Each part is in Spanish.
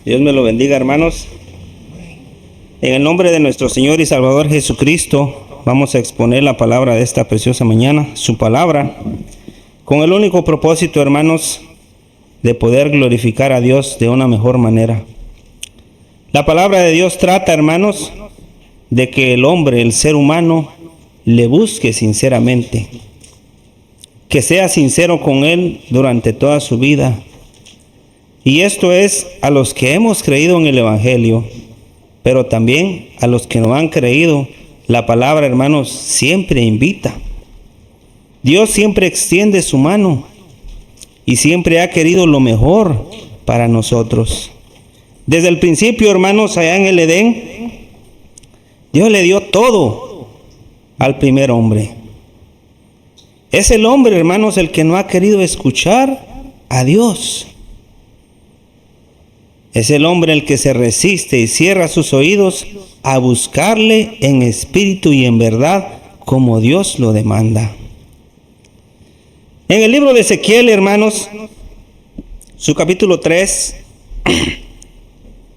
Dios me lo bendiga, hermanos. En el nombre de nuestro Señor y Salvador Jesucristo, vamos a exponer la palabra de esta preciosa mañana, su palabra, con el único propósito, hermanos, de poder glorificar a Dios de una mejor manera. La palabra de Dios trata, hermanos, de que el hombre, el ser humano, le busque sinceramente, que sea sincero con Él durante toda su vida. Y esto es a los que hemos creído en el Evangelio, pero también a los que no han creído. La palabra, hermanos, siempre invita. Dios siempre extiende su mano y siempre ha querido lo mejor para nosotros. Desde el principio, hermanos, allá en el Edén, Dios le dio todo al primer hombre. Es el hombre, hermanos, el que no ha querido escuchar a Dios. Es el hombre el que se resiste y cierra sus oídos a buscarle en espíritu y en verdad, como Dios lo demanda. En el libro de Ezequiel, hermanos, su capítulo 3,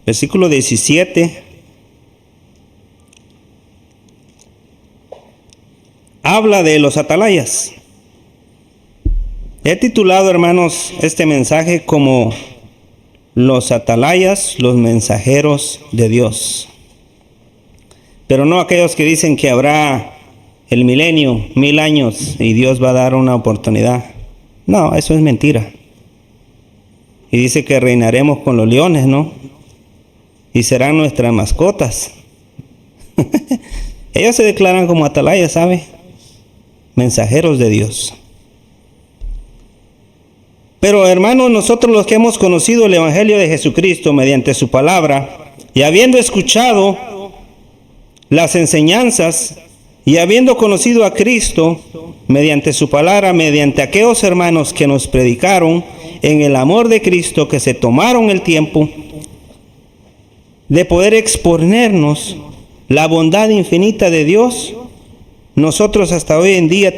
versículo 17, habla de los atalayas. He titulado, hermanos, este mensaje como los atalayas, los mensajeros de Dios. Pero no aquellos que dicen que habrá el milenio, 1000 años, y Dios va a dar una oportunidad. No, eso es mentira. Y dice que reinaremos con los leones, ¿no? Y serán nuestras mascotas. Ellos se declaran como atalayas, ¿sabe? Mensajeros de Dios. Pero, hermanos, nosotros los que hemos conocido el Evangelio de Jesucristo mediante su palabra, y habiendo escuchado las enseñanzas, y habiendo conocido a Cristo mediante su palabra, mediante aquellos hermanos que nos predicaron en el amor de Cristo, que se tomaron el tiempo de poder exponernos la bondad infinita de Dios, nosotros hasta hoy en día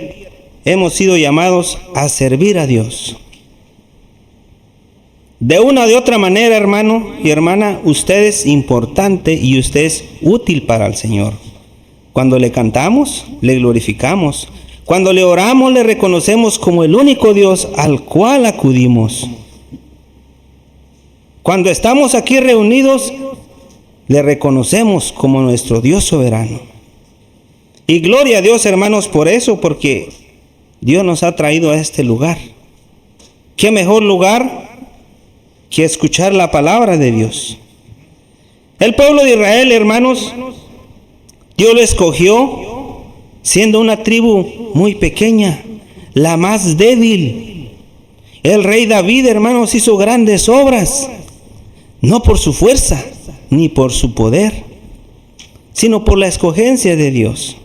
hemos sido llamados a servir a Dios. De una o de otra manera, hermano y hermana, usted es importante y usted es útil para el Señor. Cuando le cantamos, le glorificamos. Cuando le oramos, le reconocemos como el único Dios al cual acudimos. Cuando estamos aquí reunidos, le reconocemos como nuestro Dios soberano. Y gloria a Dios, hermanos, por eso, porque Dios nos ha traído a este lugar. ¿Qué mejor lugar que escuchar la palabra de Dios? El pueblo de Israel, hermanos, Dios lo escogió siendo una tribu muy pequeña, la más débil. El rey David, hermanos, hizo grandes obras, no por su fuerza ni por su poder, sino por la escogencia de Dios,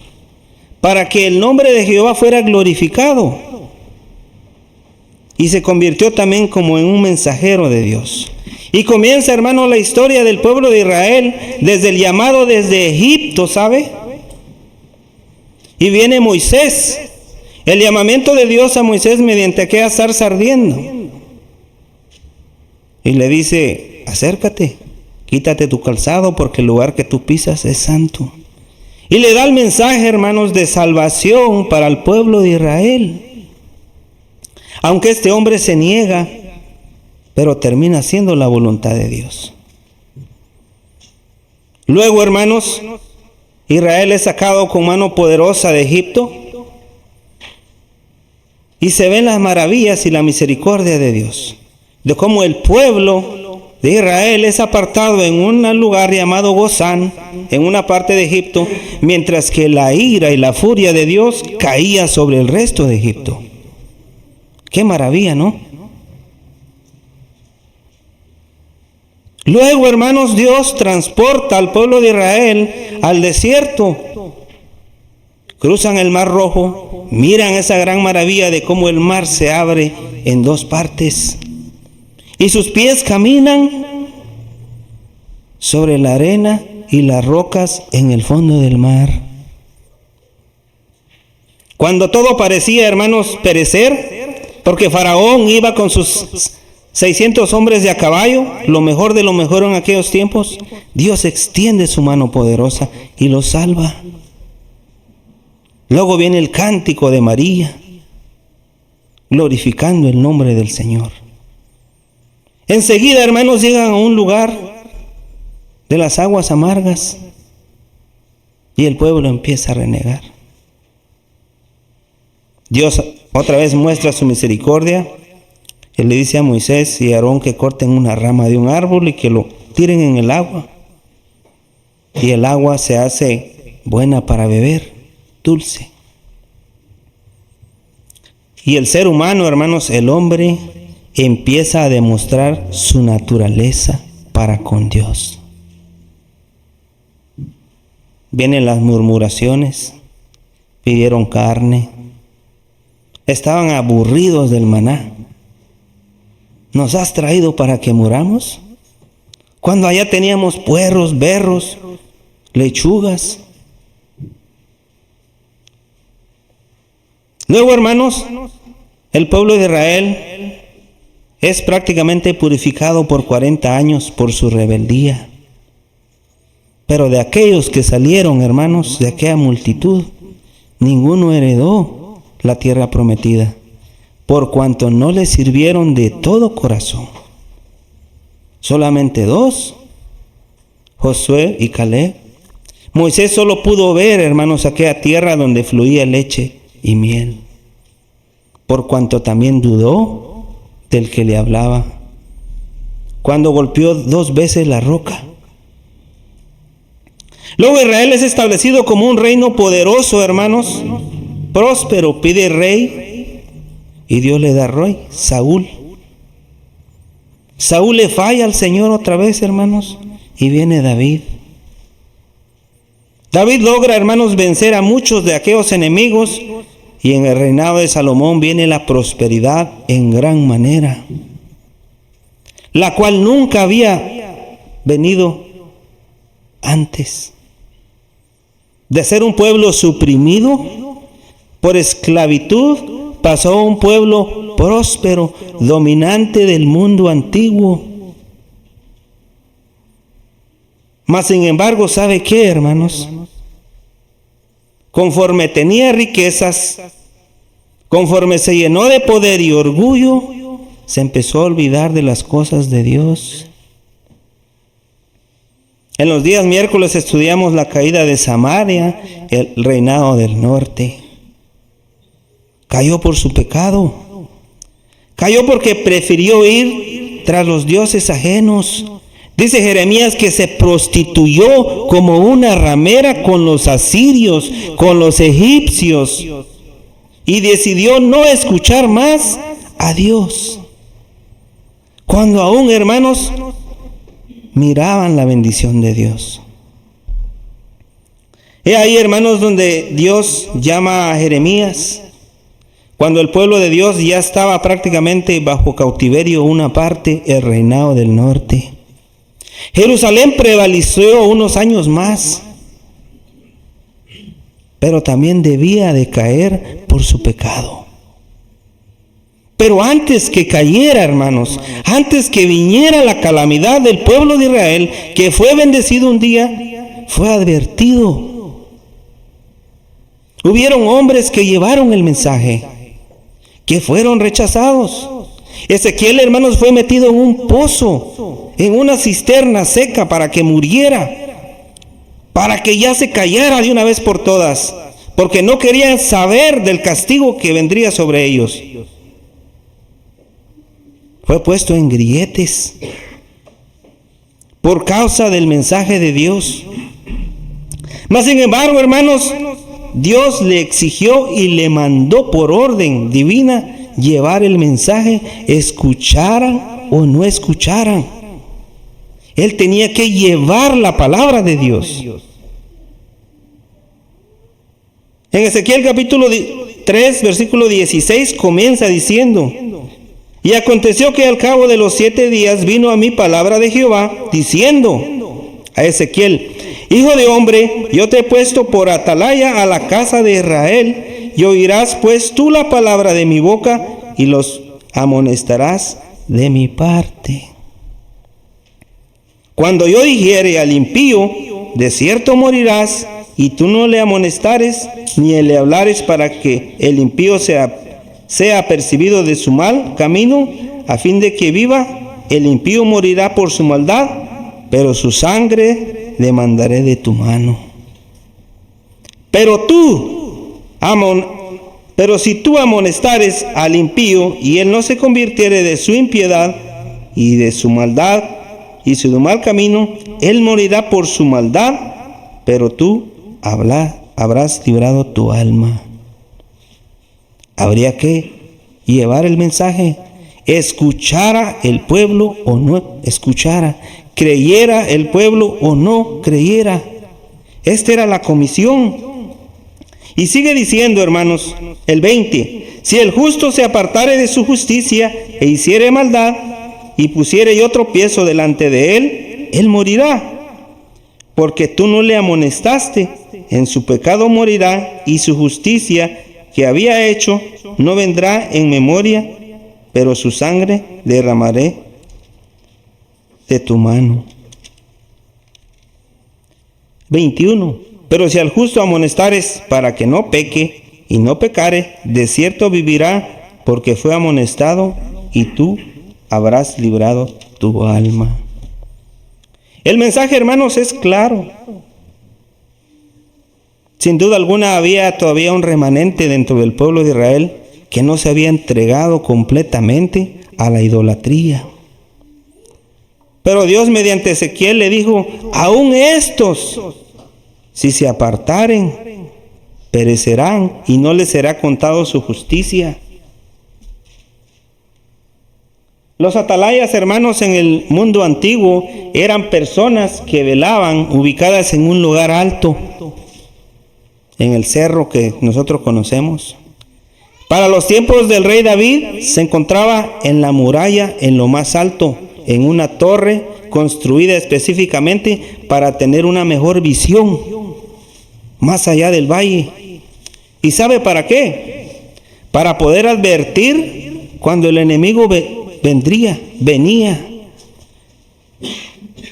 para que el nombre de Jehová fuera glorificado. Y se convirtió también como en un mensajero de Dios. Y comienza, hermano, la historia del pueblo de Israel desde el llamado desde Egipto, ¿sabe? Y viene Moisés, el llamamiento de Dios a Moisés mediante aquella zarza ardiendo. Y le dice, acércate, quítate tu calzado porque el lugar que tú pisas es santo. Y le da el mensaje, hermanos, de salvación para el pueblo de Israel. Aunque este hombre se niega, pero termina haciendo la voluntad de Dios. Luego, hermanos, Israel es sacado con mano poderosa de Egipto y se ven las maravillas y la misericordia de Dios, de cómo el pueblo de Israel es apartado en un lugar llamado Gozán, en una parte de Egipto, mientras que la ira y la furia de Dios caía sobre el resto de Egipto. ¡Qué maravilla!, ¿no? Luego, hermanos, Dios transporta al pueblo de Israel al desierto. Cruzan el Mar Rojo, miran esa gran maravilla de cómo el mar se abre en dos partes. Y sus pies caminan sobre la arena y las rocas en el fondo del mar. Cuando todo parecía, hermanos, perecer, porque Faraón iba con sus 600 hombres de a caballo, lo mejor de lo mejor en aquellos tiempos. Dios extiende su mano poderosa y los salva. Luego viene el cántico de María, glorificando el nombre del Señor. Enseguida, hermanos, llegan a un lugar de las aguas amargas y el pueblo empieza a renegar. Dios otra vez muestra su misericordia. Él le dice a Moisés y a Aarón que corten una rama de un árbol y que lo tiren en el agua. Y el agua se hace buena para beber, dulce. Y el ser humano, hermanos, el hombre, empieza a demostrar su naturaleza para con Dios. Vienen las murmuraciones, pidieron carne, estaban aburridos del maná. ¿Nos has traído para que muramos? Cuando allá teníamos puerros, berros, lechugas. Luego, hermanos, el pueblo de Israel es prácticamente purificado por 40 años por su rebeldía. Pero de aquellos que salieron, hermanos, de aquella multitud, ninguno heredó la tierra prometida, por cuanto no le sirvieron de todo corazón. Solamente 2, Josué y Caleb. Moisés solo pudo ver, hermanos, aquella tierra donde fluía leche y miel, por cuanto también dudó del que le hablaba, cuando golpeó 2 veces la roca. Luego Israel es establecido como un reino poderoso, hermanos, próspero, pide rey, y Dios le da rey, Saúl. Saúl le falla al Señor otra vez, hermanos, y viene David. David logra, hermanos, vencer a muchos de aquellos enemigos, y en el reinado de Salomón viene la prosperidad en gran manera, la cual nunca había venido antes. De ser un pueblo suprimido por esclavitud, pasó a un pueblo próspero, dominante del mundo antiguo. Mas sin embargo, ¿sabe qué, hermanos? Conforme tenía riquezas, conforme se llenó de poder y orgullo, se empezó a olvidar de las cosas de Dios. En los días miércoles estudiamos la caída de Samaria, el reinado del norte. Cayó por su pecado. Cayó porque prefirió ir tras los dioses ajenos. Dice Jeremías que se prostituyó como una ramera con los asirios, con los egipcios, y decidió no escuchar más a Dios. Cuando aún, hermanos, miraban la bendición de Dios. He ahí, hermanos, donde Dios llama a Jeremías, cuando el pueblo de Dios ya estaba prácticamente bajo cautiverio, una parte, el reinado del norte. Jerusalén prevaleció unos años más, pero también debía de caer por su pecado. Pero antes que cayera, hermanos, antes que viniera la calamidad del pueblo de Israel, que fue bendecido un día, fue advertido. Hubieron hombres que llevaron el mensaje, que fueron rechazados. Ezequiel, hermanos, fue metido en un pozo, en una cisterna seca para que muriera, para que ya se callara de una vez por todas, porque no querían saber del castigo que vendría sobre ellos. Fue puesto en grilletes por causa del mensaje de Dios. Mas sin embargo, hermanos, Dios le exigió y le mandó por orden divina llevar el mensaje, escucharan o no escucharan. Él tenía que llevar la palabra de Dios. En Ezequiel capítulo 3, versículo 16 comienza diciendo: y aconteció que al cabo de los 7 días vino a mí palabra de Jehová, diciendo a Ezequiel: hijo de hombre, yo te he puesto por atalaya a la casa de Israel, y oirás pues tú la palabra de mi boca, y los amonestarás de mi parte. Cuando yo dijere al impío, de cierto morirás, y tú no le amonestares, ni le hablares para que el impío sea apercibido de su mal camino, a fin de que viva, el impío morirá por su maldad, pero su sangre demandaré de tu mano. Pero si tú amonestares al impío, y él no se convirtiere de su impiedad y de su maldad y su mal camino, él morirá por su maldad, pero tú habrás librado tu alma. Habría que llevar el mensaje, escuchara el pueblo o no escuchara, creyera el pueblo o no creyera. Esta era la comisión. Y sigue diciendo, hermanos, el 20, si el justo se apartare de su justicia e hiciere maldad y pusiere yo tropiezo delante de él, él morirá, porque tú no le amonestaste, en su pecado morirá, y su justicia que había hecho no vendrá en memoria, pero su sangre derramaré de tu mano. 21. Pero si al justo amonestares para que no peque y no pecare, de cierto vivirá, porque fue amonestado, y tú habrás librado tu alma. El mensaje, hermanos, es claro. Sin duda alguna había todavía un remanente dentro del pueblo de Israel que no se había entregado completamente a la idolatría. Pero Dios mediante Ezequiel le dijo, aún estos, si se apartaren, perecerán y no les será contado su justicia. Los atalayas, hermanos, en el mundo antiguo eran personas que velaban ubicadas en un lugar alto, en el cerro que nosotros conocemos. Para los tiempos del rey David se encontraba en la muralla, en lo más alto, en una torre construida específicamente para tener una mejor visión más allá del valle. ¿Y sabe para qué? Para poder advertir cuando el enemigo venía,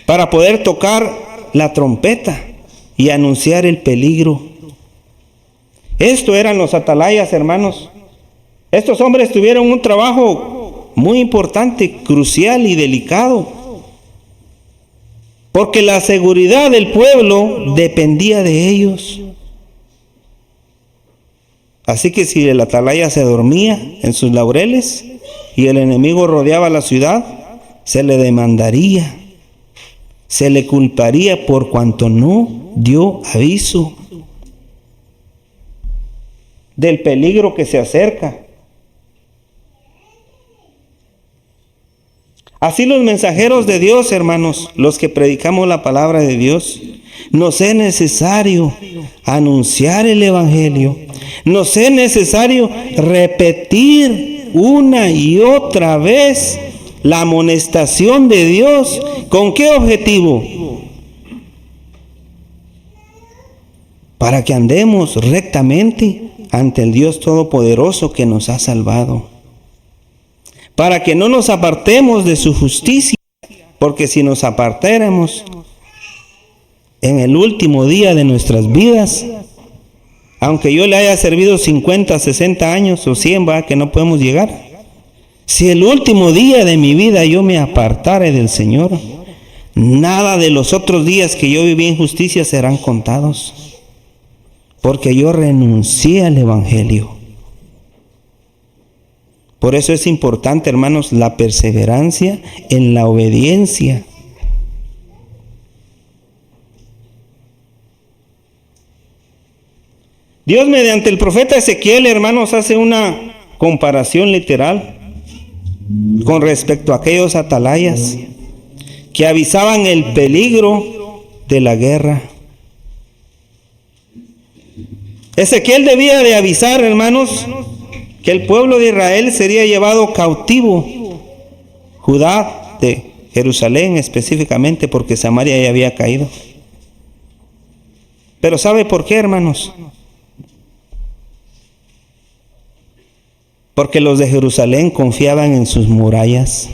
para poder tocar la trompeta y anunciar el peligro. Esto eran los atalayas, hermanos. Estos hombres tuvieron un trabajo muy importante, crucial y delicado, porque la seguridad del pueblo dependía de ellos. Así que si el atalaya se dormía en sus laureles y el enemigo rodeaba la ciudad, se le demandaría, se le culparía por cuanto no dio aviso del peligro que se acerca. Así los mensajeros de Dios, hermanos, los que predicamos la palabra de Dios, nos es necesario anunciar el Evangelio, nos es necesario repetir una y otra vez la amonestación de Dios. ¿Con qué objetivo? Para que andemos rectamente ante el Dios Todopoderoso que nos ha salvado. Para que no nos apartemos de su justicia, porque si nos apartáramos en el último día de nuestras vidas, aunque yo le haya servido 50, 60 años o 100, va, que no podemos llegar. Si el último día de mi vida yo me apartare del Señor, nada de los otros días que yo viví en justicia serán contados, porque yo renuncié al Evangelio. Por eso es importante, hermanos, la perseverancia en la obediencia. Dios mediante el profeta Ezequiel, hermanos, hace una comparación literal con respecto a aquellos atalayas que avisaban el peligro de la guerra. Ezequiel debía de avisar, hermanos, que el pueblo de Israel sería llevado cautivo. Judá, de Jerusalén específicamente, porque Samaria ya había caído. Pero ¿sabe por qué, hermanos? Porque los de Jerusalén confiaban en sus murallas.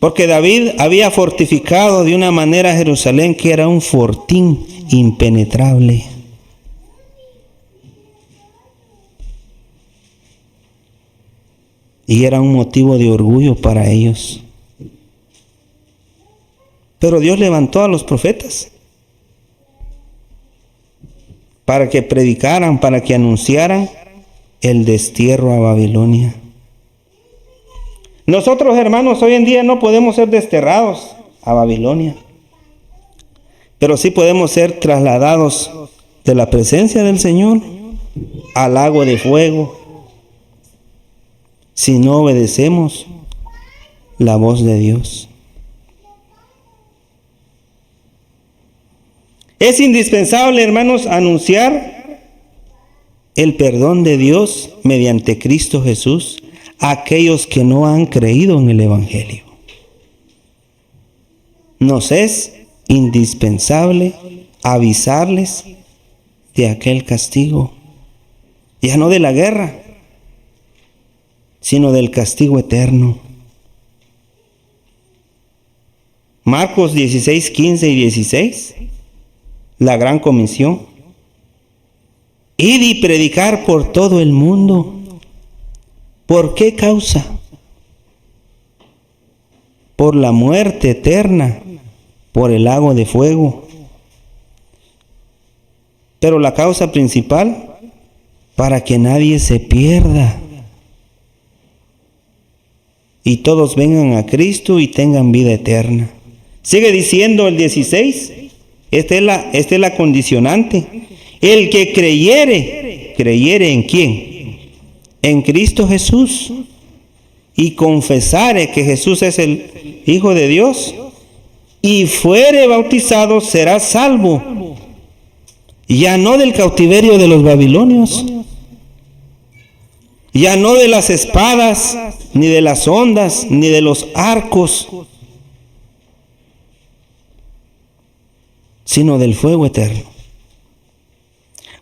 Porque David había fortificado de una manera Jerusalén que era un fortín impenetrable. Y era un motivo de orgullo para ellos. Pero Dios levantó a los profetas para que predicaran, para que anunciaran el destierro a Babilonia. Nosotros, hermanos, hoy en día no podemos ser desterrados a Babilonia, pero sí podemos ser trasladados de la presencia del Señor al lago de fuego si no obedecemos la voz de Dios. Es indispensable, hermanos, anunciar el perdón de Dios mediante Cristo Jesús a aquellos que no han creído en el Evangelio. Nos es indispensable avisarles de aquel castigo, ya no de la guerra, sino del castigo eterno. Marcos 16, 15 y 16, la gran comisión. Id y predicar por todo el mundo. ¿Por qué causa? Por la muerte eterna, por el lago de fuego. Pero la causa principal, para que nadie se pierda y todos vengan a Cristo y tengan vida eterna. Sigue diciendo el 16, esta es la condicionante. El que creyere ¿en quién? En Cristo Jesús, y confesare que Jesús es el Hijo de Dios, y fuere bautizado, será salvo, ya no del cautiverio de los babilonios, ya no de las espadas, ni de las ondas, ni de los arcos, sino del fuego eterno.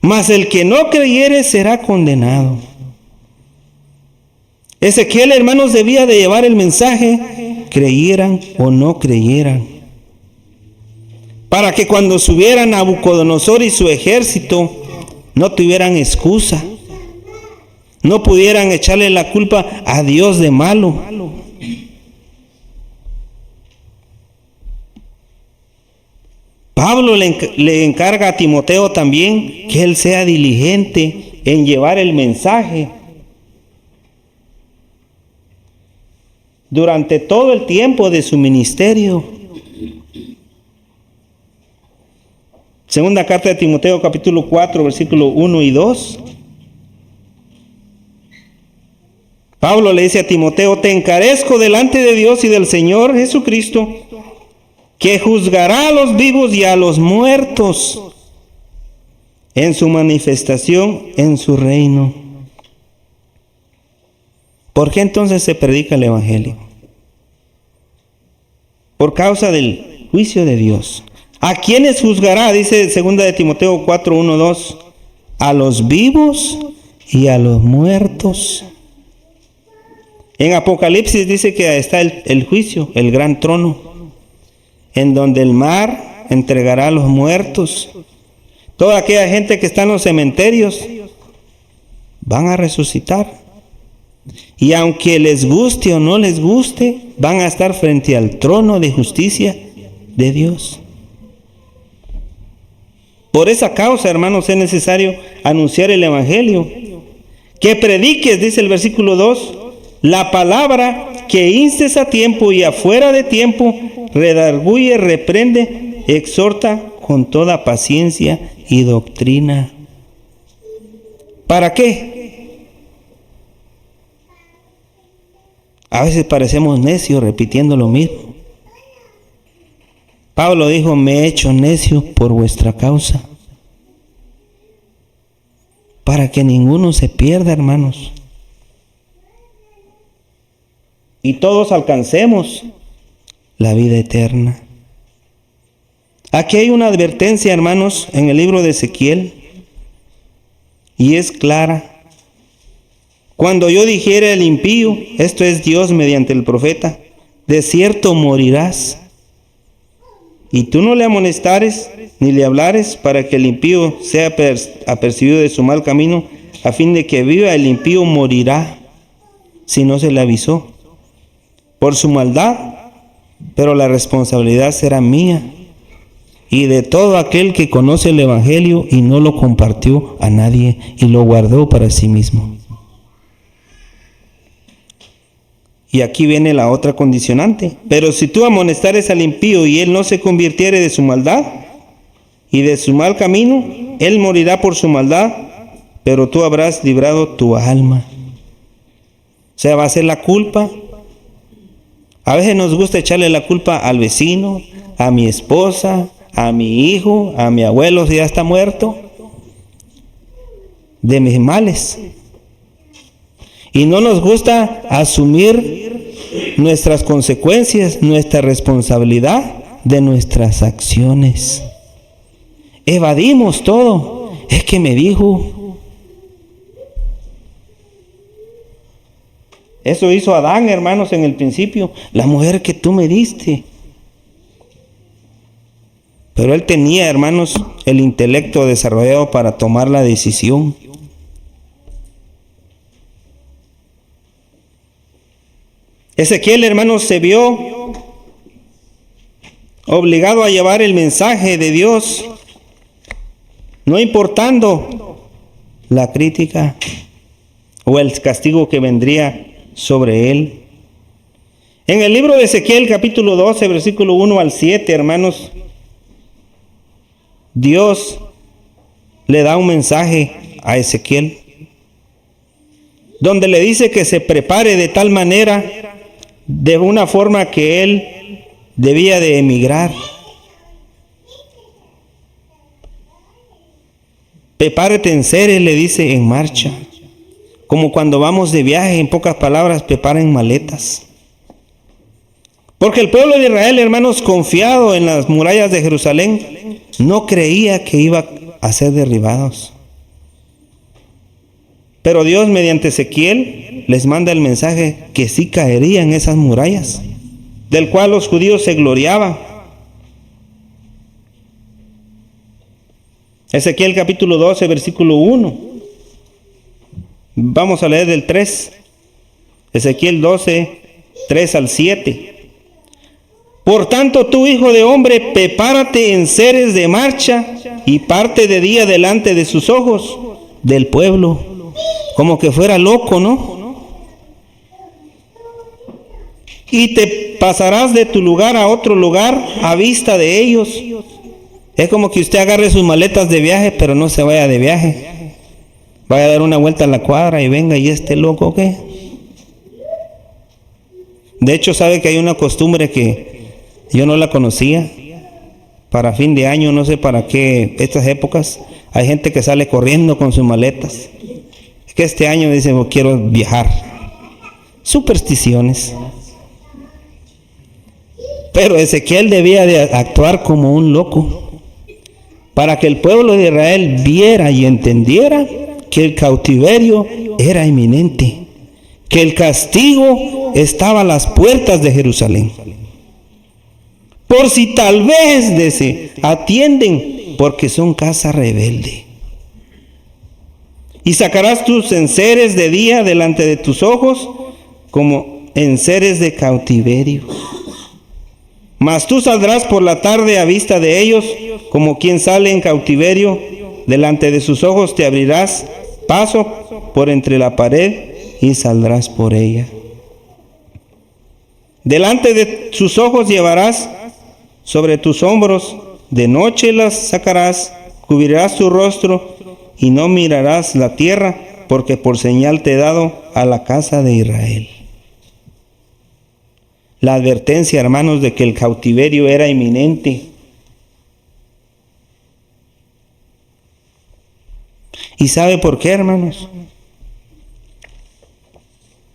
Mas el que no creyere será condenado. Ezequiel, hermanos, debía de llevar el mensaje, creyeran o no creyeran, para que cuando subieran Nabucodonosor y su ejército no tuvieran excusa, no pudieran echarle la culpa a Dios de malo. Pablo le encarga a Timoteo también que él sea diligente en llevar el mensaje durante todo el tiempo de su ministerio. Segunda carta de Timoteo, capítulo 4, versículo 1 y 2. Pablo le dice a Timoteo: te encarezco delante de Dios y del Señor Jesucristo, que juzgará a los vivos y a los muertos en su manifestación en su reino. ¿Por qué entonces se predica el Evangelio? Por causa del juicio de Dios. ¿A quiénes juzgará? Dice 2 de Timoteo 4, 1, 2. A los vivos y a los muertos. En Apocalipsis dice que está el juicio, el gran trono, en donde el mar entregará a los muertos. Toda aquella gente que está en los cementerios van a resucitar. Y aunque les guste o no les guste, van a estar frente al trono de justicia de Dios. Por esa causa, hermanos, es necesario anunciar el Evangelio. Que prediques, dice el versículo 2, la palabra, que instes a tiempo y afuera de tiempo, redarguye, reprende, exhorta con toda paciencia y doctrina. ¿Para qué? A veces parecemos necios repitiendo lo mismo. Pablo dijo: me he hecho necio por vuestra causa, para que ninguno se pierda, hermanos, y todos alcancemos la vida eterna. Aquí hay una advertencia, hermanos, en el libro de Ezequiel, y es clara. Cuando yo dijere al impío, esto es Dios mediante el profeta, de cierto morirás. Y tú no le amonestares ni le hablares para que el impío sea apercibido de su mal camino, a fin de que viva. El impío morirá si no se le avisó por su maldad, pero la responsabilidad será mía y de todo aquel que conoce el evangelio y no lo compartió a nadie y lo guardó para sí mismo. Y aquí viene la otra condicionante. Pero si tú amonestares al impío y él no se convirtiere de su maldad y de su mal camino, él morirá por su maldad, pero tú habrás librado tu alma. O sea, va a ser la culpa. A veces nos gusta echarle la culpa al vecino, a mi esposa, a mi hijo, a mi abuelo si ya está muerto, de mis males. Y no nos gusta asumir nuestras consecuencias, nuestra responsabilidad de nuestras acciones. Evadimos todo. Es que me dijo. Eso hizo Adán, hermanos, en el principio. La mujer que tú me diste. Pero él tenía, hermanos, el intelecto desarrollado para tomar la decisión. Ezequiel, hermanos, se vio obligado a llevar el mensaje de Dios, no importando la crítica o el castigo que vendría sobre él. En el libro de Ezequiel, capítulo 12, versículo 1 al 7, hermanos, Dios le da un mensaje a Ezequiel, donde le dice que se prepare de tal manera, de una forma que él debía de emigrar. Prepárate en seres, le dice, en marcha. Como cuando vamos de viaje, en pocas palabras, preparen maletas. Porque el pueblo de Israel, hermanos, confiado en las murallas de Jerusalén, no creía que iba a ser derribados. Pero Dios, mediante Ezequiel, les manda el mensaje que sí caerían esas murallas, del cual los judíos se gloriaban. Ezequiel capítulo 12, versículo 1. Vamos a leer del 3. Ezequiel 12, 3 al 7. Por tanto, tú, hijo de hombre, prepárate en seres de marcha y parte de día delante de sus ojos del pueblo. Como que fuera loco, ¿no? Y te pasarás de tu lugar a otro lugar a vista de ellos. Es como que usted agarre sus maletas de viaje, pero no se vaya de viaje. Vaya a dar una vuelta a la cuadra y venga, ¿y este loco qué? De hecho, sabe que hay una costumbre que yo no la conocía. Para fin de año, no sé para qué, estas épocas, hay gente que sale corriendo con sus maletas. Que este año dice, oh, quiero viajar. Supersticiones. Pero Ezequiel debía de actuar como un loco para que el pueblo de Israel viera y entendiera que el cautiverio era inminente, que el castigo estaba a las puertas de Jerusalén. Por si tal vez atienden, porque son casa rebelde. Y sacarás tus enseres de día delante de tus ojos, como enseres de cautiverio. Mas tú saldrás por la tarde a vista de ellos, como quien sale en cautiverio, delante de sus ojos te abrirás paso por entre la pared y saldrás por ella. Delante de sus ojos llevarás sobre tus hombros, de noche las sacarás, cubrirás tu rostro y no mirarás la tierra, porque por señal te he dado a la casa de Israel. La advertencia, hermanos, de que el cautiverio era inminente. ¿Y sabe por qué, hermanos?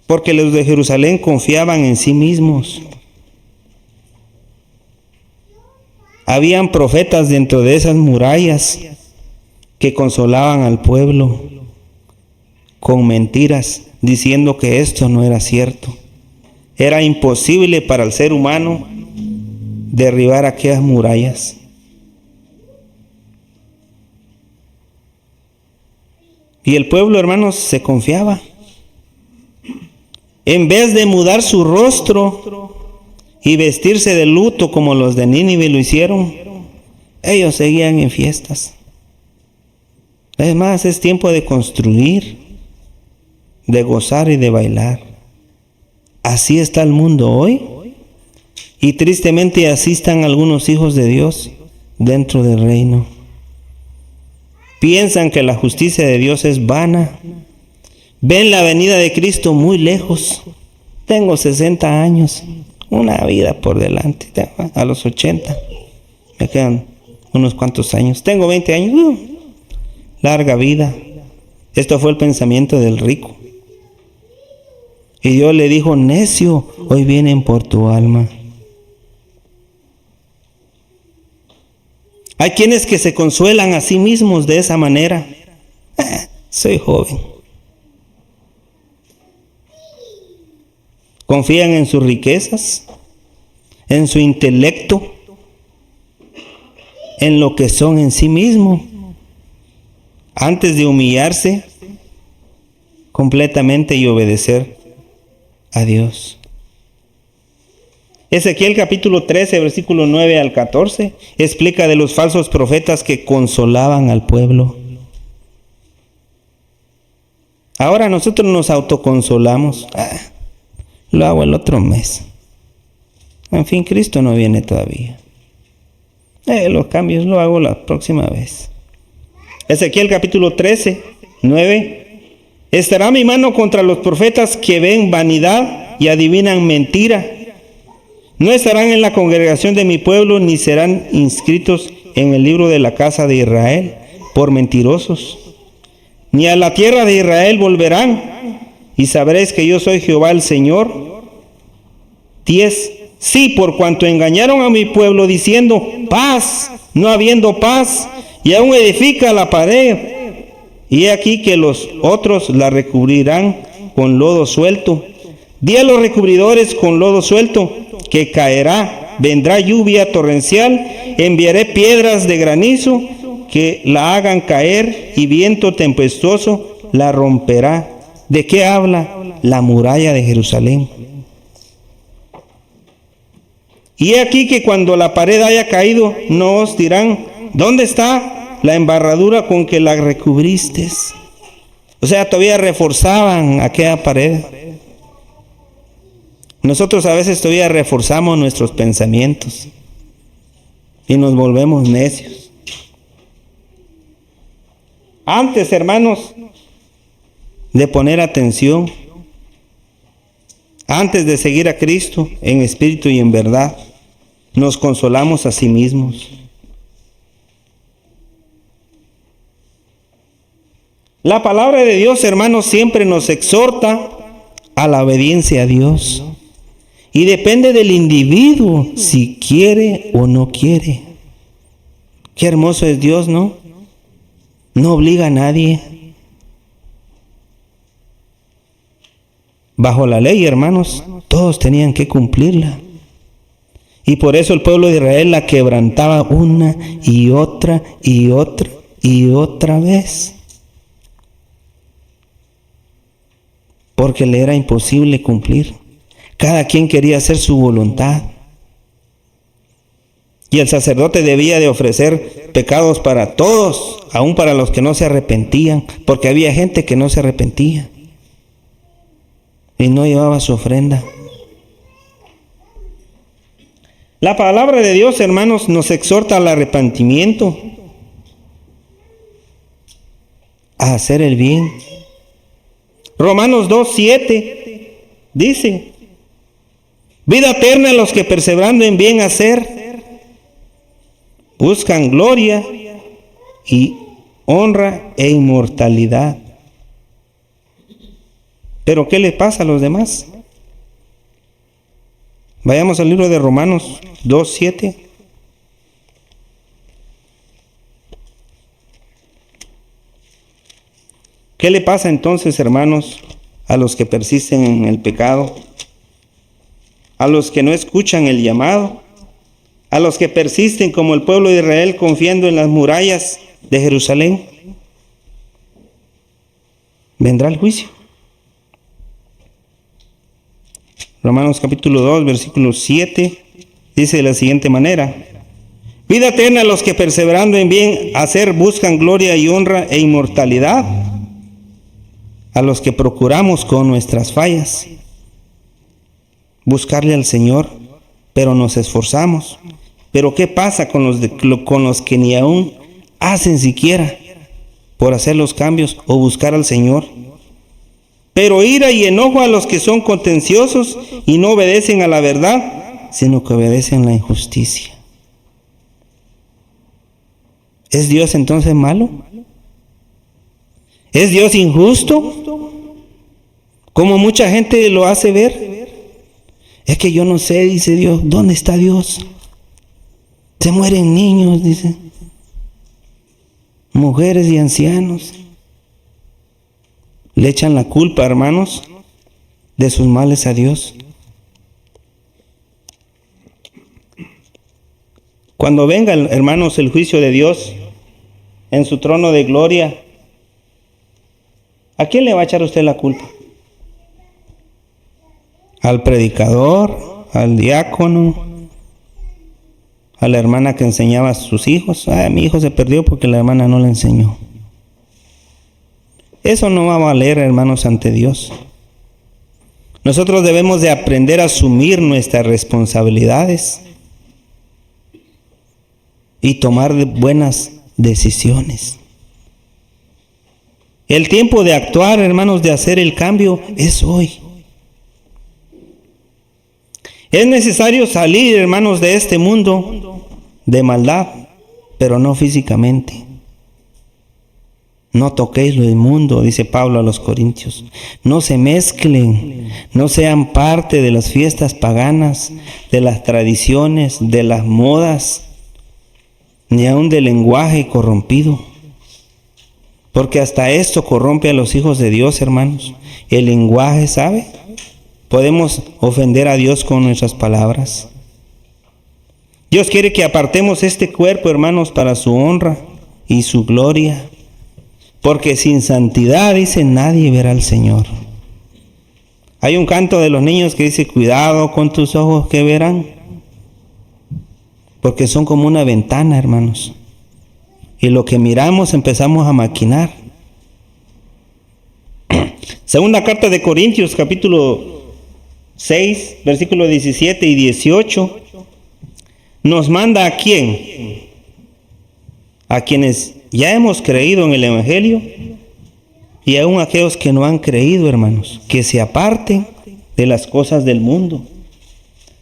Porque los de Jerusalén confiaban en sí mismos. Habían profetas dentro de esas murallas que consolaban al pueblo con mentiras, diciendo que esto no era cierto, Era imposible para el ser humano derribar aquellas murallas. Y el pueblo, hermanos, se confiaba. En vez de mudar su rostro y vestirse de luto como los de Nínive lo hicieron, ellos seguían en fiestas. Es más, es tiempo de construir, de gozar y de bailar. Así está el mundo hoy. Y tristemente así están algunos hijos de Dios dentro del reino. Piensan que la justicia de Dios es vana. Ven la venida de Cristo muy lejos. Tengo 60 años, una vida por delante. A los 80 me quedan unos cuantos años. Tengo 20 años, larga vida. Esto fue el pensamiento del rico. Y Dios le dijo: necio, hoy vienen por tu alma. Hay quienes que se consuelan a sí mismos de esa manera. Soy joven. Confían en sus riquezas, en su intelecto, en lo que son en sí mismos, antes de humillarse completamente y obedecer a Dios. Ezequiel capítulo 13, versículo 9 al 14, explica de los falsos profetas que consolaban al pueblo. Ahora nosotros nos autoconsolamos. Lo hago el otro mes. En fin, Cristo no viene todavía. Los cambios lo hago la próxima vez. Ezequiel capítulo 13, 9. Estará mi mano contra los profetas que ven vanidad y adivinan mentira. No estarán en la congregación de mi pueblo, ni serán inscritos en el libro de la casa de Israel por mentirosos. Ni a la tierra de Israel volverán, y sabréis que yo soy Jehová el Señor. 10. Sí, por cuanto engañaron a mi pueblo diciendo paz, no habiendo paz, y aún edifica la pared. Y he aquí que los otros la recubrirán con lodo suelto. Di a los recubridores con lodo suelto que caerá, vendrá lluvia torrencial, enviaré piedras de granizo que la hagan caer, y viento tempestuoso la romperá. ¿De qué habla? La muralla de Jerusalén. Y he aquí que cuando la pared haya caído, no os dirán: ¿dónde está la embarradura con que la recubriste? O sea, todavía reforzaban aquella pared. Nosotros a veces todavía reforzamos nuestros pensamientos y nos volvemos necios. Antes, hermanos, de poner atención, antes de seguir a Cristo en espíritu y en verdad, nos consolamos a sí mismos. La palabra de Dios, hermanos, siempre nos exhorta a la obediencia a Dios. Y depende del individuo si quiere o no quiere. Qué hermoso es Dios, ¿no? No obliga a nadie. Bajo la ley, hermanos, todos tenían que cumplirla. Y por eso el pueblo de Israel la quebrantaba una y otra y otra y otra vez. Porque le era imposible cumplir. Cada quien quería hacer su voluntad. Y el sacerdote debía de ofrecer pecados para todos, aun para los que no se arrepentían, porque había gente que no se arrepentía y no llevaba su ofrenda. La palabra de Dios, hermanos, nos exhorta al arrepentimiento, a hacer el bien. Romanos 2:7 dice: vida eterna a los que perseverando en bien hacer, buscan gloria y honra e inmortalidad. Pero ¿qué le pasa a los demás? Vayamos al libro de Romanos 2:7. ¿Qué le pasa entonces, hermanos, a los que persisten en el pecado? a los que no escuchan el llamado, a los que persisten como el pueblo de Israel confiando en las murallas de Jerusalén. Vendrá el juicio. Romanos capítulo 2, versículo 7, dice de la siguiente manera: vida eterna a los que perseverando en bien hacer buscan gloria y honra e inmortalidad, a los que procuramos con nuestras fallas buscarle al Señor, pero nos esforzamos. Pero ¿qué pasa con los que ni aún hacen siquiera por hacer los cambios o buscar al Señor? Pero ira y enojo a los que son contenciosos y no obedecen a la verdad, sino que obedecen la injusticia. ¿Es Dios entonces malo? ¿Es Dios injusto? Como mucha gente lo hace ver. Es que yo no sé, dice Dios, ¿dónde está Dios? Se mueren niños, dice, mujeres y ancianos. Le echan la culpa, hermanos, de sus males a Dios. Cuando venga, hermanos, el juicio de Dios en su trono de gloria, ¿a quién le va a echar usted la culpa? ¿Al predicador? ¿Al diácono? ¿A la hermana que enseñaba a sus hijos? Mi hijo se perdió porque la hermana no le enseñó. Eso no va a valer, hermanos, ante Dios. Nosotros debemos de aprender a asumir nuestras responsabilidades y tomar buenas decisiones. El tiempo de actuar, hermanos, de hacer el cambio es hoy. Es necesario salir, hermanos, de este mundo de maldad, pero no físicamente. No toquéis lo inmundo, dice Pablo a los Corintios. No se mezclen, no sean parte de las fiestas paganas, de las tradiciones, de las modas, ni aun del lenguaje corrompido. Porque hasta esto corrompe a los hijos de Dios, hermanos. El lenguaje, ¿sabe? Podemos ofender a Dios con nuestras palabras. Dios quiere que apartemos este cuerpo, hermanos, para su honra y su gloria. Porque sin santidad, dice, nadie verá al Señor. Hay un canto de los niños que dice: cuidado con tus ojos que verán. Porque son como una ventana, hermanos. Y lo que miramos empezamos a maquinar. Segunda carta de Corintios, capítulo 6, versículos 17 y 18, nos manda a quién, a quienes ya hemos creído en el Evangelio y aún a aquellos que no han creído, hermanos, que se aparten de las cosas del mundo.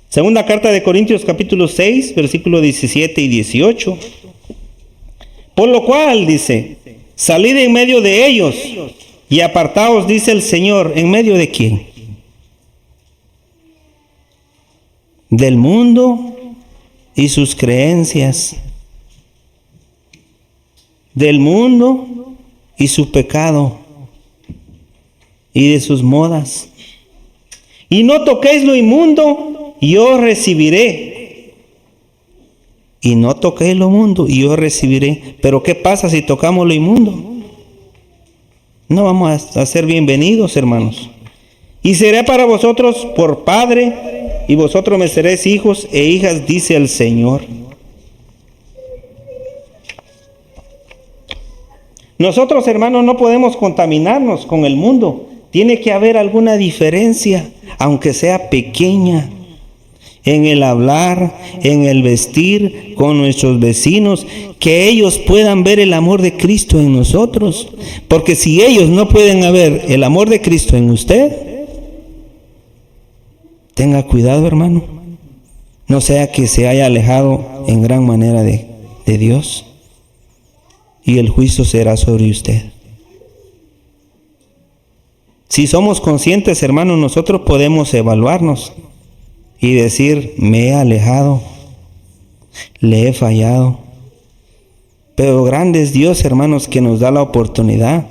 Segunda carta de Corintios, capítulo 6, versículos 17 y 18. Por lo cual, dice, salid en medio de ellos y apartaos, dice el Señor. ¿En medio de quién? Del mundo y sus creencias, del mundo y su pecado y de sus modas. Y no toquéis lo inmundo y yo recibiré. Y no toquéis lo inmundo y yo recibiré. Pero ¿qué pasa si tocamos lo inmundo? No vamos a ser bienvenidos, hermanos. Y seré para vosotros por padre, y vosotros me seréis hijos e hijas, dice el Señor. Nosotros, hermanos, no podemos contaminarnos con el mundo. Tiene que haber alguna diferencia, aunque sea pequeña, en el hablar, en el vestir con nuestros vecinos, que ellos puedan ver el amor de Cristo en nosotros. Porque si ellos no pueden ver el amor de Cristo en usted, tenga cuidado, hermano. No sea que se haya alejado en gran manera de Dios y el juicio será sobre usted. Si somos conscientes, hermanos, nosotros podemos evaluarnos y decir: me he alejado, le he fallado. Pero grande es Dios, hermanos, que nos da la oportunidad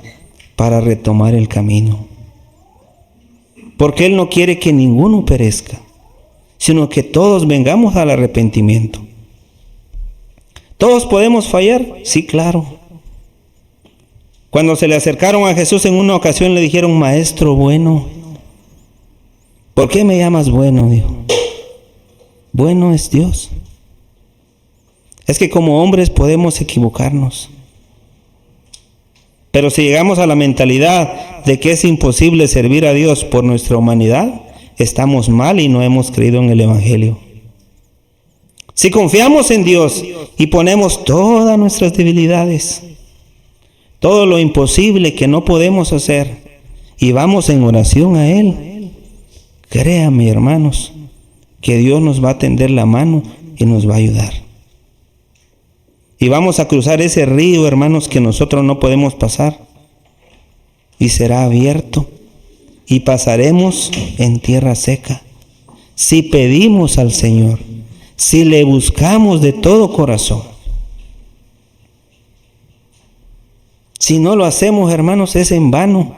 para retomar el camino. Porque Él no quiere que ninguno perezca, sino que todos vengamos al arrepentimiento. ¿Todos podemos fallar? Sí, claro. Cuando se le acercaron a Jesús en una ocasión le dijeron: Maestro bueno. ¿Por qué me llamas bueno? Dijo. Bueno es Dios. Es que como hombres podemos equivocarnos. Pero si llegamos a la mentalidad de que es imposible servir a Dios por nuestra humanidad, estamos mal y no hemos creído en el Evangelio. Si confiamos en Dios y ponemos todas nuestras debilidades, todo lo imposible que no podemos hacer, y vamos en oración a Él, créanme, hermanos, que Dios nos va a tender la mano y nos va a ayudar. Y vamos a cruzar ese río, hermanos, que nosotros no podemos pasar, y será abierto, y pasaremos en tierra seca, si pedimos al Señor, si le buscamos de todo corazón. Si no lo hacemos, hermanos, es en vano.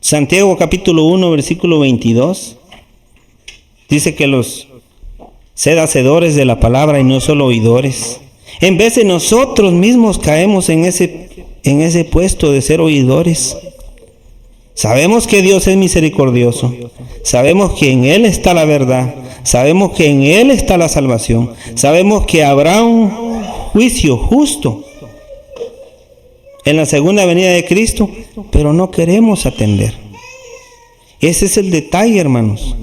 Santiago capítulo 1, versículo 22, dice que sed hacedores de la palabra y no solo oidores. En vez de nosotros mismos caemos en ese puesto de ser oidores. Sabemos que Dios es misericordioso, sabemos que en Él está la verdad, sabemos que en Él está la salvación, sabemos que habrá un juicio justo en la segunda venida de Cristo, pero no queremos atender. Ese es el detalle, hermanos.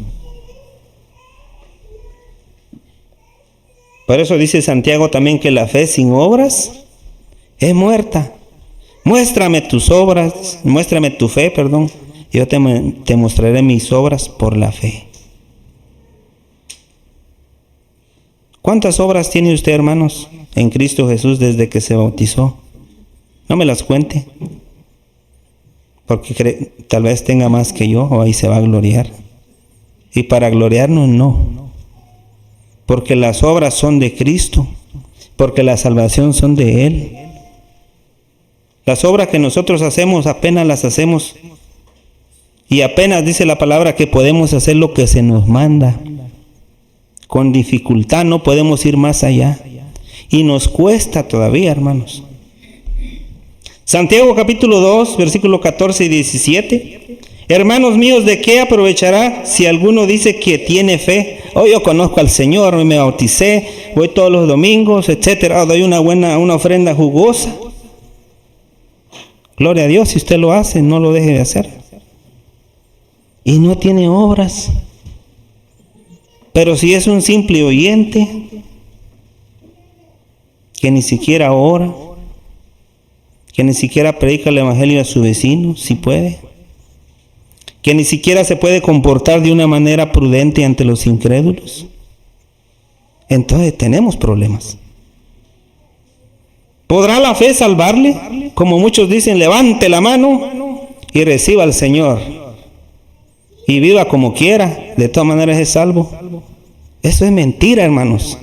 Por eso dice Santiago también que la fe sin obras es muerta. Muéstrame tus obras, muéstrame tu fe, y yo te mostraré mis obras por la fe. ¿Cuántas obras tiene usted, hermanos, en Cristo Jesús desde que se bautizó? No me las cuente, porque tal vez tenga más que yo, o ahí se va a gloriar. Y para gloriarnos no, porque las obras son de Cristo, porque la salvación son de Él. Las obras que nosotros hacemos apenas las hacemos, y apenas dice la palabra que podemos hacer lo que se nos manda. Con dificultad no podemos ir más allá, y nos cuesta todavía, hermanos. Santiago capítulo 2, versículo 14 y 17. Hermanos míos, ¿de qué aprovechará si alguno dice que tiene fe? Oh, yo conozco al Señor, me bauticé, voy todos los domingos, etcétera, doy una ofrenda jugosa. Gloria a Dios, si usted lo hace, no lo deje de hacer. Y no tiene obras. Pero si es un simple oyente, que ni siquiera ora, que ni siquiera predica el Evangelio a su vecino, si puede, que ni siquiera se puede comportar de una manera prudente ante los incrédulos, entonces tenemos problemas. ¿Podrá la fe salvarle? Como muchos dicen, levante la mano y reciba al Señor y viva como quiera, de todas maneras es salvo. Eso es mentira, hermanos.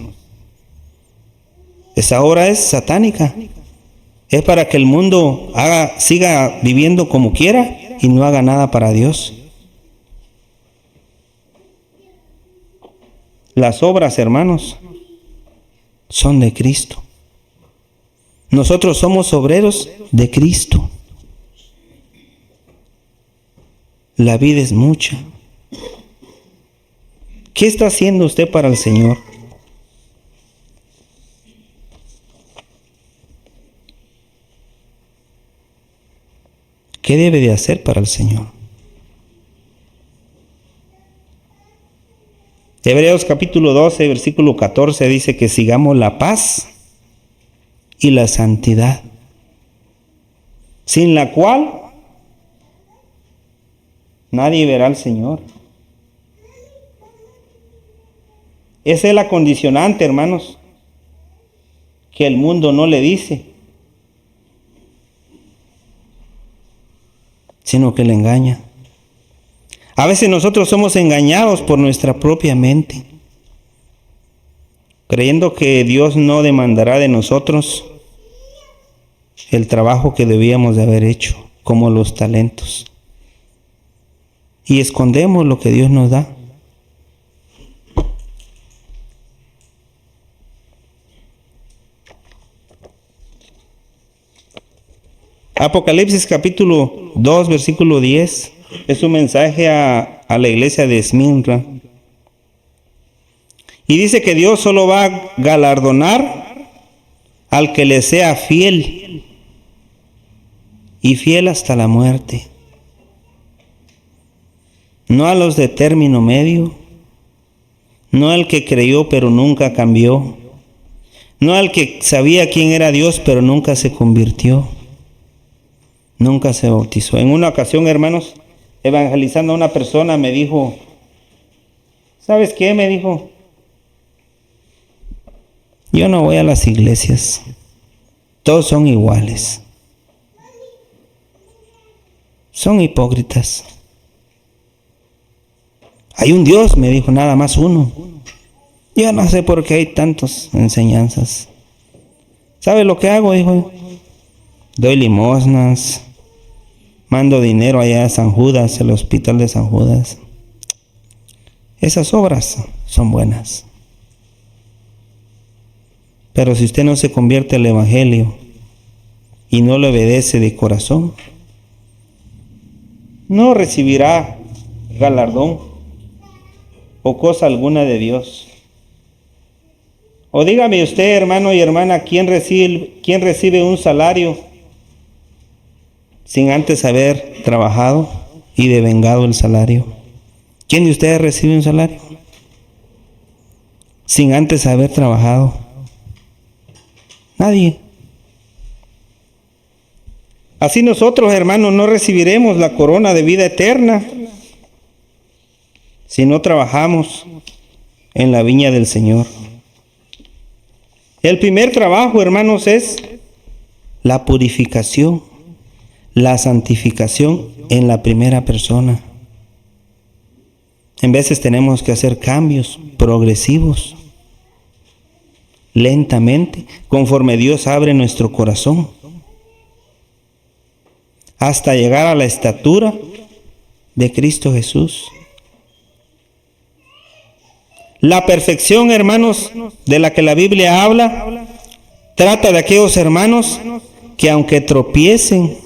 Esa obra es satánica. Es para que el mundo siga viviendo como quiera y no haga nada para Dios. Las obras, hermanos, son de Cristo. Nosotros somos obreros de Cristo. La vida es mucha. ¿Qué está haciendo usted para el Señor? ¿Qué debe de hacer para el Señor? Hebreos capítulo 12, versículo 14 dice que sigamos la paz y la santidad, sin la cual nadie verá al Señor. Esa es la condicionante, hermanos, que el mundo no le dice, sino que le engaña. A veces nosotros somos engañados por nuestra propia mente, creyendo que Dios no demandará de nosotros el trabajo que debíamos de haber hecho, como los talentos. Y escondemos lo que Dios nos da. Apocalipsis capítulo 2, versículo 10. Es un mensaje a la iglesia de Esmirna. Y dice que Dios solo va a galardonar al que le sea fiel. Y fiel hasta la muerte. No a los de término medio. No al que creyó pero nunca cambió. No al que sabía quién era Dios pero nunca se convirtió. Nunca se bautizó. En una ocasión, hermanos, evangelizando a una persona me dijo, ¿sabes qué? Me dijo, yo no voy a las iglesias. Todos son iguales. Son hipócritas. Hay un Dios, me dijo, nada más uno. Yo no sé por qué hay tantas enseñanzas. ¿Sabe lo que hago? Dijo, doy limosnas, mando dinero allá a San Judas, el hospital de San Judas. Esas obras son buenas. Pero si usted no se convierte al Evangelio y no le obedece de corazón, no recibirá galardón o cosa alguna de Dios. O dígame usted, hermano y hermana, ¿quién recibe un salario sin antes haber trabajado y devengado el salario? ¿Quién de ustedes recibe un salario sin antes haber trabajado? Nadie. Así nosotros, hermanos, no recibiremos la corona de vida eterna si no trabajamos en la viña del Señor. El primer trabajo, hermanos, es la purificación, la santificación en la primera persona. En veces tenemos que hacer cambios progresivos, lentamente, conforme Dios abre nuestro corazón, hasta llegar a la estatura de Cristo Jesús. La perfección, hermanos, de la que la Biblia habla, trata de aquellos hermanos que aunque tropiecen,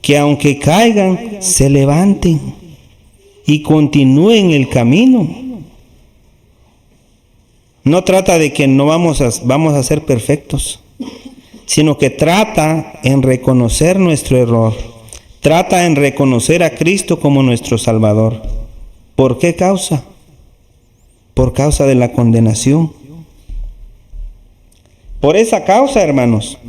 que aunque caigan, se levanten y continúen el camino. No trata de que no vamos a ser perfectos, sino que trata en reconocer nuestro error, trata en reconocer a Cristo como nuestro Salvador. ¿Por qué causa? Por causa de la condenación. Por esa causa, hermanos,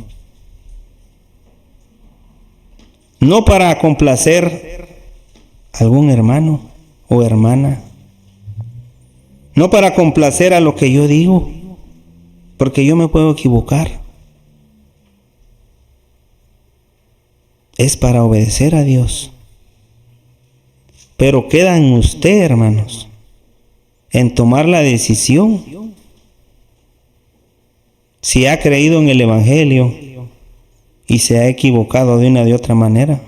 no para complacer a algún hermano o hermana, no para complacer a lo que yo digo, porque yo me puedo equivocar. Es para obedecer a Dios. Pero queda en usted, hermanos, en tomar la decisión. Si ha creído en el Evangelio y se ha equivocado de una de otra manera,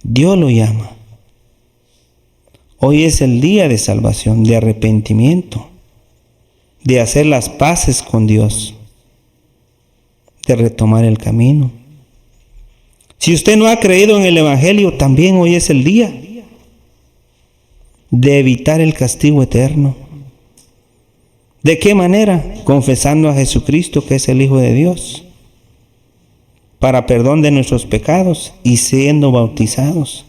Dios lo llama. Hoy es el día de salvación, de arrepentimiento, de hacer las paces con Dios, de retomar el camino. Si usted no ha creído en el Evangelio, también hoy es el día de evitar el castigo eterno. ¿De qué manera? Confesando a Jesucristo, que es el Hijo de Dios, para perdón de nuestros pecados y siendo bautizados,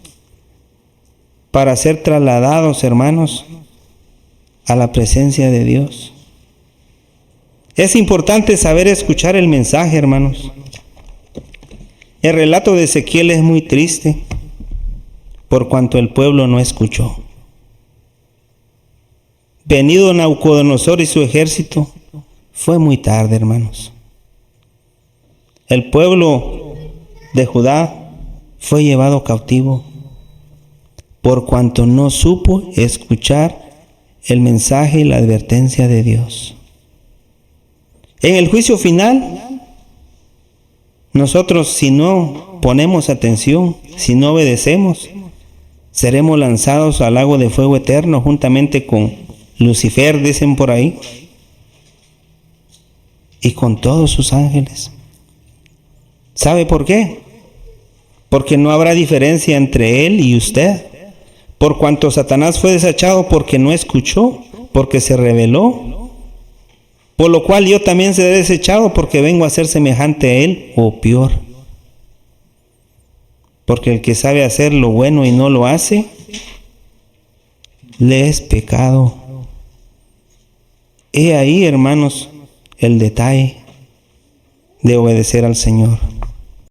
para ser trasladados, hermanos, a la presencia de Dios. Es importante saber escuchar el mensaje, hermanos. El relato de Ezequiel es muy triste, por cuanto el pueblo no escuchó. Venido Nabucodonosor y su ejército, fue muy tarde, hermanos. El pueblo de Judá fue llevado cautivo, por cuanto no supo escuchar el mensaje y la advertencia de Dios. En el juicio final, nosotros, si no ponemos atención, si no obedecemos, seremos lanzados al lago de fuego eterno juntamente con Lucifer, dicen por ahí, y con todos sus ángeles. ¿Sabe por qué? porque no habrá diferencia entre él y usted. Por cuanto Satanás fue desechado porque no escuchó, porque se rebeló, por lo cual yo también seré desechado porque vengo a ser semejante a él o peor. Porque el que sabe hacer lo bueno y no lo hace, le es pecado. He ahí, hermanos, el detalle de obedecer al Señor.